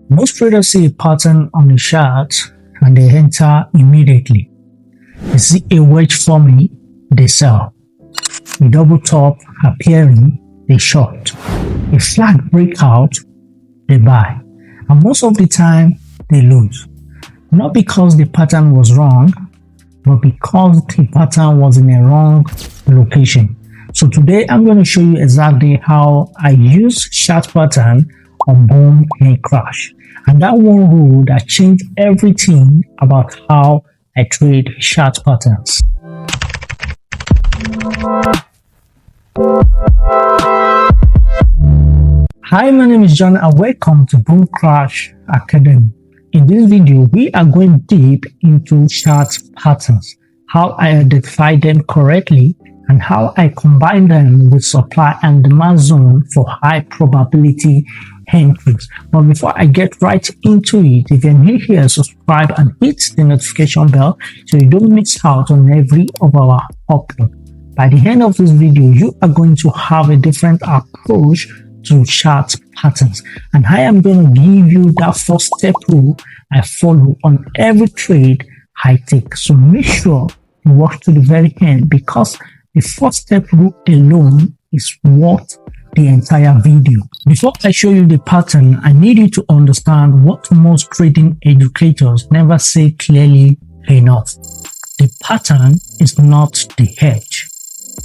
Most traders see a pattern on the chart and they enter immediately. They see a wedge forming, they sell. A double top appearing, they short. A flag breakout, they buy. And most of the time, they lose. Not because the pattern was wrong, but because the pattern was in a wrong location. So today, I'm going to show you exactly how I use chart pattern on BoomCrash. And that one rule that changed everything about how I trade chart patterns. Hi, my name is John and welcome to BoomCrash Academy. In this video, we are going deep into chart patterns, how I identify them correctly, and how I combine them with supply and demand zone for high probability entries. But before I get right into it, if you're new here, subscribe and hit the notification bell so you don't miss out on every of our upload. By the end of this video, you are going to have a different approach to chart patterns, and I am going to give you that first step rule I follow on every trade I take. So make sure you watch to the very end, because the first step rule alone is worth the entire video. Before I show you the pattern, I need you to understand what most trading educators never say clearly enough. The pattern is not the hedge.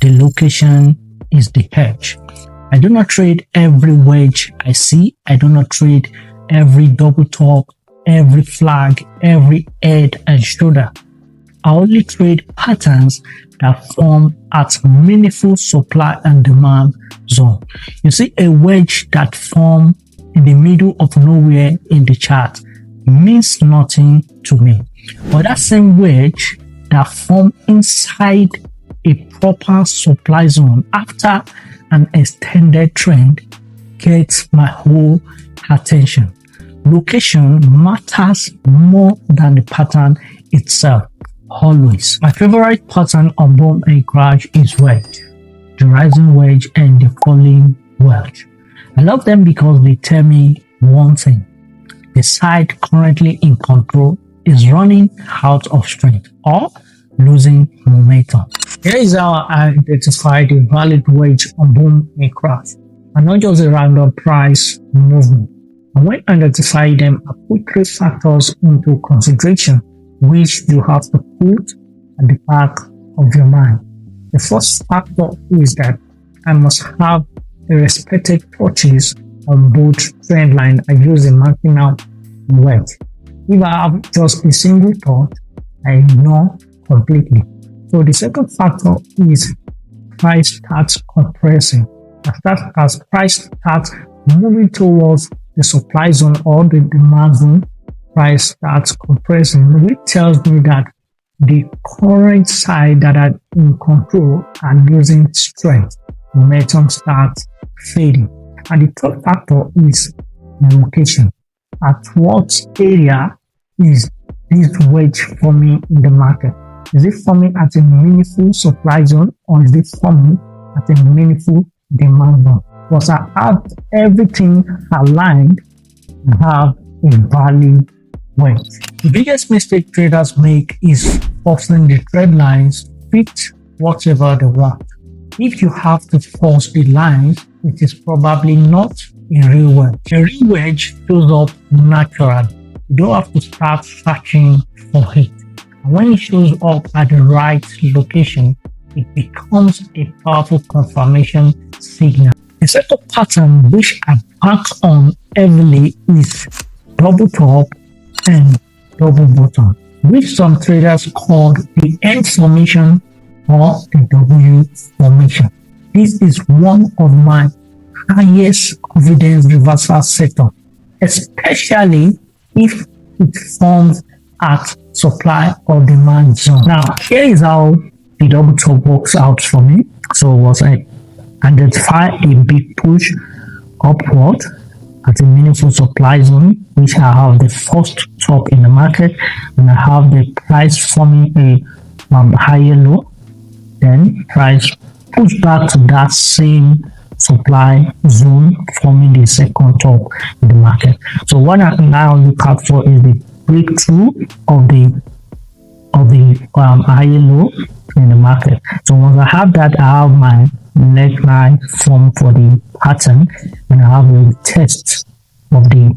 The location is the hedge. I do not trade every wedge I see. I do not trade every double top, every flag, every head and shoulder. I only trade patterns that form at meaningful supply and demand zone. You see, a wedge that forms in the middle of nowhere in the chart means nothing to me. But that same wedge that forms inside a proper supply zone after an extended trend gets my whole attention. Location matters more than the pattern itself. Always. My favorite pattern on BoomCrash is wedge, the rising wedge and the falling wedge. I love them because they tell me one thing: the side currently in control is running out of strength or losing momentum. Here is how I identify the valid wedge on BoomCrash, and not just a random price movement. And when I identify them, I put three factors into consideration, which you have to put at the back of your mind. The first factor is that I must have a respected touches on both trend line. I use a marking out wedge. If I have just a single touch, I ignore completely. So the second factor is price starts compressing. As price starts moving towards the supply zone or the demand zone, price starts compressing, which tells me that the current side that are in control are losing strength. Momentum starts fading. And the third factor is location. At what area is this wedge forming in the market? Is it forming at a meaningful supply zone, or is it forming at a meaningful demand zone? Because I have everything aligned and have a valid wedge. The biggest mistake traders make is forcing the trend lines fit whatever they want. If you have to force the lines, it is probably not a real wedge. A real wedge shows up naturally. You don't have to start searching for it. And when it shows up at the right location, it becomes a powerful confirmation signal. The second pattern which I back on heavily is double top and double bottom, which some traders call the N formation or the W formation. This is one of my highest confidence reversal setup, especially if it forms at supply or demand zone. Now, here is how the double top works out for me. So once I identify a big push upward at a meaningful supply zone, which I have the first top in the market, and I have the price forming a higher low, then price push back to that same supply zone forming the second top in the market. So what I now look out for is the breakthrough of the higher low in the market. So once I have that, I have my neckline form for the pattern, and I have a test of the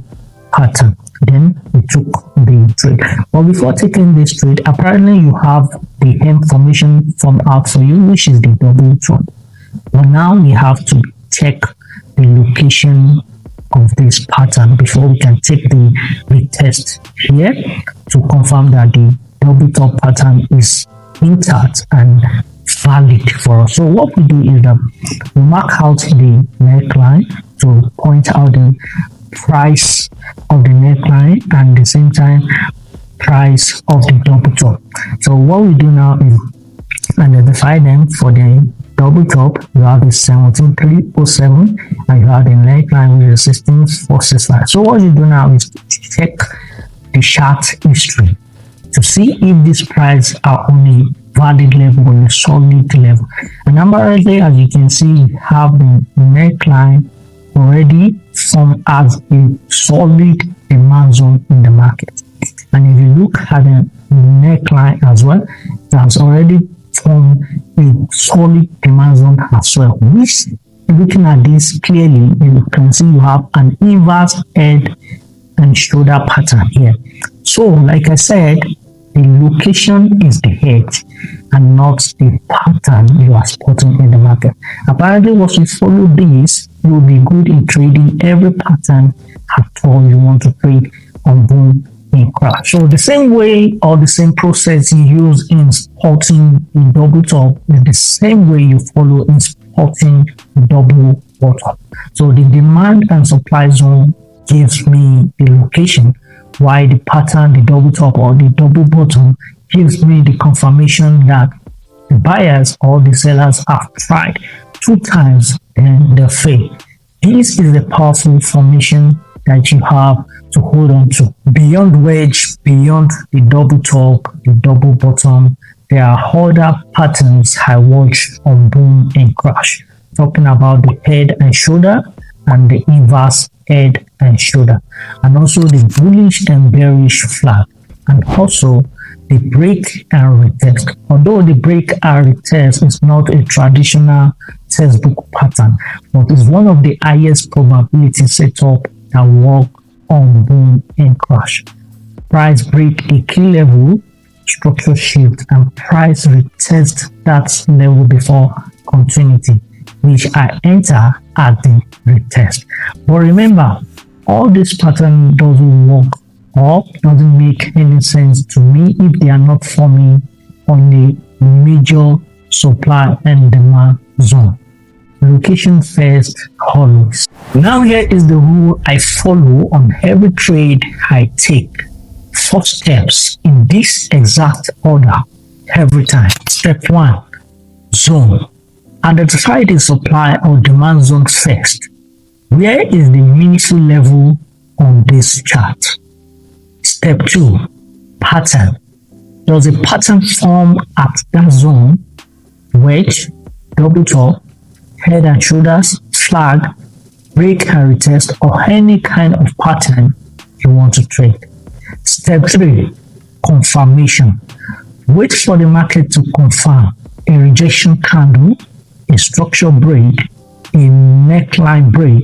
pattern. Then we took the trade. But before taking this trade, apparently you have the information from out for you, which is the double top. But now we have to check the location of this pattern before we can take the retest here to confirm that the double top pattern is intact and valid for us. So what we do is that we mark out the neckline to point out the price of the neckline and at the same time price of the double top. So what we do now is identify them. For the double top, you have the 17307 and you have the neckline with the 16465. So what you do now is check the chart history to see if this price are on a valid level or a solid level. And apparently, as you can see, we have the neckline already formed as a solid demand zone in the market. And if you look at the neckline as well, it has already formed a solid demand zone as well, which, looking at this clearly, you can see you have an inverse head and shoulder pattern here. So like I said, the location is the head and not the pattern you are spotting in the market. Apparently, once you follow this, you will be good in trading every pattern at all you want to trade on BoomCrash. So the same way or the same process you use in spotting the double top is the same way you follow in spotting the double bottom. So the demand and supply zone gives me the location, while the pattern, the double top or the double bottom, gives me the confirmation that the buyers or the sellers have tried 2 times and they fail. This is the powerful formation that you have to hold on to. Beyond wedge, beyond the double top, the double bottom, there are other patterns I watch on BoomCrash, talking about the head and shoulder and the inverse head and shoulder, and also the bullish and bearish flag, and also the break and retest. Although the break and retest is not a traditional textbook pattern, but is one of the highest probability setup that work on BoomCrash. Price break a key level, structure shift, and price retest that level before continuity, which I enter at the retest. But remember, all this pattern doesn't work or doesn't make any sense to me if they are not forming on a major supply and demand zone. Location first always. Now here is the rule I follow on every trade I take. 4 steps in this exact order every time. Step 1, zone. Identify the supply or demand zone first. Where is the meaningful level on this chart? Step 2, pattern. Does a pattern form at that zone? Wedge, double top, head and shoulders, flag, break and retest, or any kind of pattern you want to trade. Step 3, confirmation. Wait for the market to confirm a rejection candle, a structure break, a neckline break.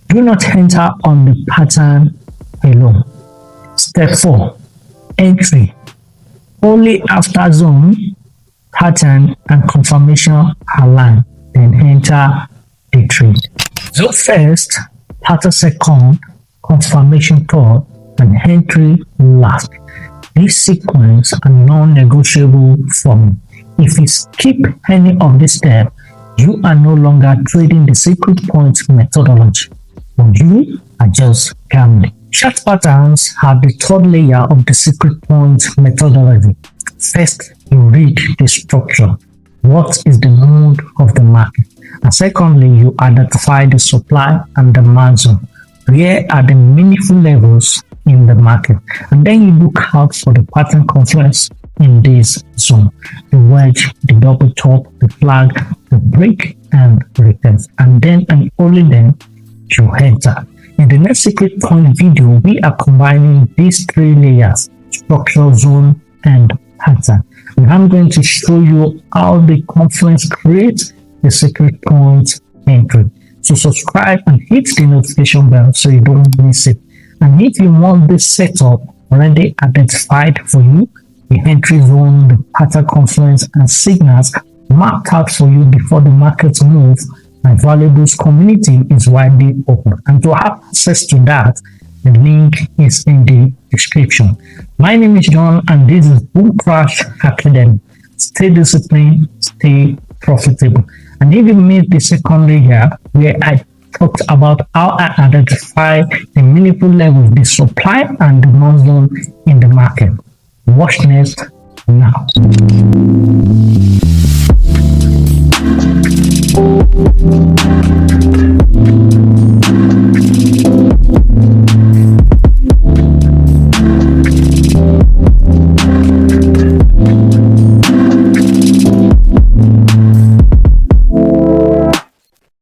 Do not enter on the pattern alone. Step 4, entry. Only after zone, pattern, and confirmation align, then enter the trade. Zone first, pattern second, confirmation third, and entry last. This sequence are non-negotiable for me. If you skip any of this step, you are no longer trading the secret point methodology, but you are just gambling. Chart patterns have the third layer of the secret point methodology. First, you read the structure. What is the mood of the market? And secondly, you identify the supply and demand zone. Where are the meaningful levels in the market? And then you look out for the pattern confluence in this zone. The wedge, the double top, the flag, to break and retest, and then and only then you enter. In the next secret point video, we are combining these three layers: structure, zone, and pattern. And I'm going to show you how the confluence creates the secret point entry. So subscribe and hit the notification bell so you don't miss it. And if you want this setup already identified for you, the entry zone, the pattern confluence, and signals marked out for you before the market moves, my valuables community is widely open. And to have access to that, the link is in the description. My name is John, and this is BoomCrash Academy. Stay disciplined, stay profitable. And if you missed the second layer where I talked about how I identify the meaningful level of the supply and demand zone in the market, watch next now.